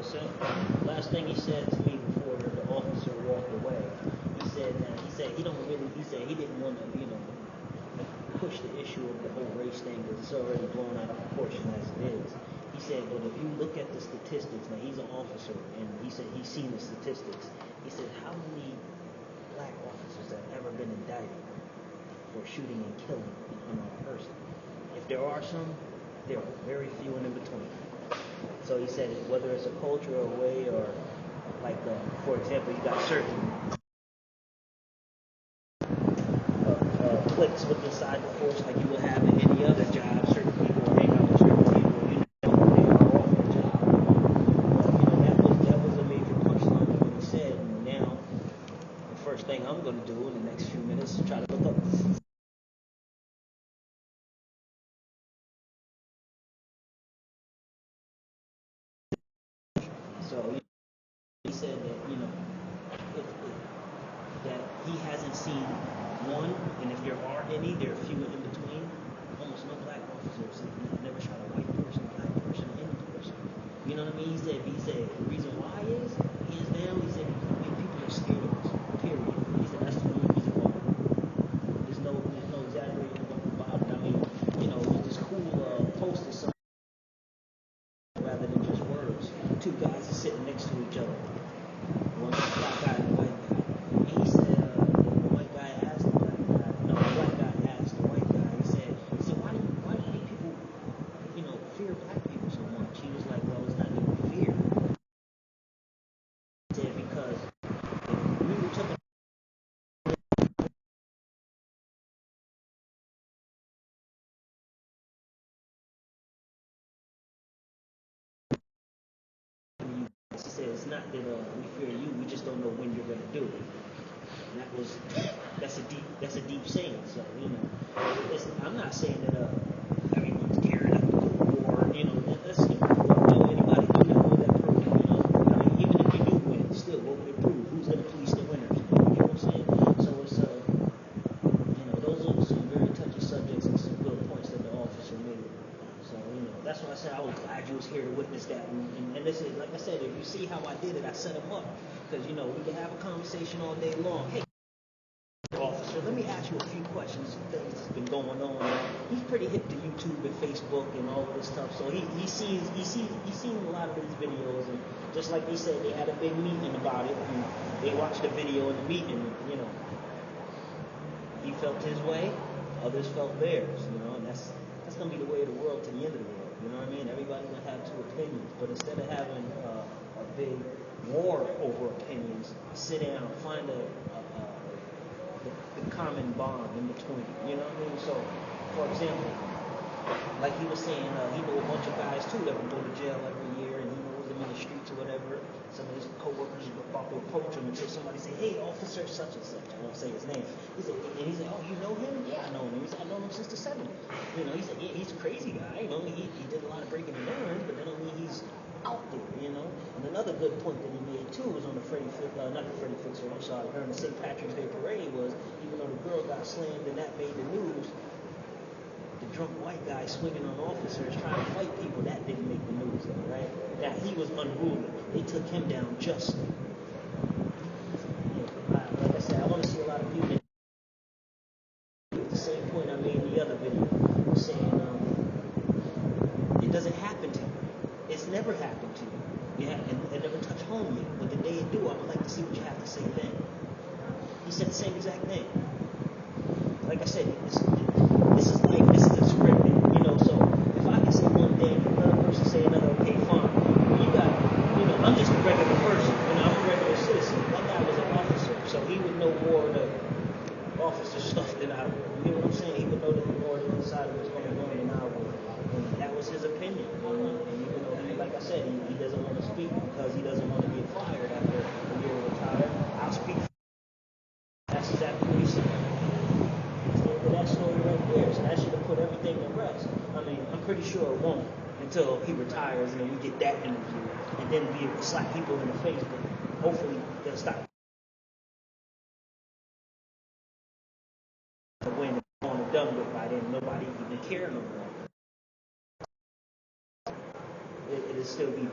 So last thing he said to me before the officer walked away, he don't really, he said he didn't want to, push the issue of the whole race thing because it's already blown out of proportion as it is. He said, but if you look at the statistics, now he's an officer, and he said he's seen the statistics. He said, how many black officers have ever been indicted for shooting and killing an unarmed person? If there are some, there are very few and in between. So he said, whether it's a cultural way or like, for example, you got certain cliques with inside the force like you would have in any other job. Certain people hang out with certain people, they are off the job. But, that was a major punchline of what he said. And now, the first thing I'm going to do in the next few minutes is try to look up. So he said that, that he hasn't seen one, and if there are any, there are few in between. Almost no black officers. He never shot a white person, black person, or any person. You know what I mean? He said the reason why is, hands down, he said because people are scared of us. Period. He said that's the only reason why. There's no exaggerating about it. I mean, there's this cool poster somewhere rather than just words. Two guys are sitting next to each other. One black guy and a white guy. And he said, the white guy asked the black guy, no, the black guy asked the white guy, he said, why do you people, fear black people so much? He was like, well, it's not even fear. He said, because if we were took he said, it's not that we fear you, we just don't know when you're going to do it. And that's a deep saying. So, I'm not saying that everyone's gearing up to go to war. That's anybody do that, will that prove? I mean, even if you do win, still, what would it prove? Who's going to police the winners? You know what I'm saying? So it's those are some very touchy subjects and some good points that the officer made. So that's why I said I was glad you was here to witness that. And this is, like I said, if you see how I did it, I set him up because we can have a conversation all day long. Hey, officer, let me ask you a few questions. Things that's been going on. He's pretty hip to YouTube and Facebook and all of this stuff, so he's seen a lot of these videos. And just like they said, they had a big meeting about it, and they watched the video in the meeting. He felt his way, others felt theirs. And that's gonna be the way of the world to the end of the world. You know what I mean? Everybody's gonna have two opinions, but instead of having a big war over opinions, sit down, find the common bond in between. You know what I mean? So, for example, like he was saying, he knew a bunch of guys too that would go to jail every year, and he knows them in the streets or whatever. Some of his co-workers would about to approach him until somebody say, "Hey, officer such and such." I won't say his name. He said, "Oh, you know him?" "Yeah, I know him." He said, "I know him since the '70s." He said, "Yeah, he's a crazy guy. He did a lot of breaking and entering, but that don't mean he's out there." And another good point that he made too was on the not the Freddie Fixer, I'm sorry, during the St. Patrick's Day parade was, even though the girl got slammed and that made the news, the drunk white guy swinging on officers trying to fight people, that didn't make the news though, right? That he was unruly. They took him down justly. Like I said, I want to see a lot of people. The same point I made in the other video, saying it doesn't happen to you. It's never happened to you. It never touched home yet. But the day it do, I would like to see what you have to say then. He said the same exact thing. Like I said, this is life. This isn't scripted. So if I can say one thing, another person say another, okay, fine. I'm just a regular person. I'm a regular citizen. That guy was an officer, so he would know more of the officer stuff than I would. You know what I'm saying? He would know more of the inside of what's going on than I would. And that was his opinion. And even though like I said, he doesn't want to speak because he doesn't want to get fired after a year of retire. I'll speak. That's exactly what he said. That story right there. So that should have put everything to rest. I mean, I'm pretty sure it won't until he retires and then we get that interview and then be able to slap people in the face. But hopefully they'll stop. When it's on and done with by then, nobody even care no more. It'll still be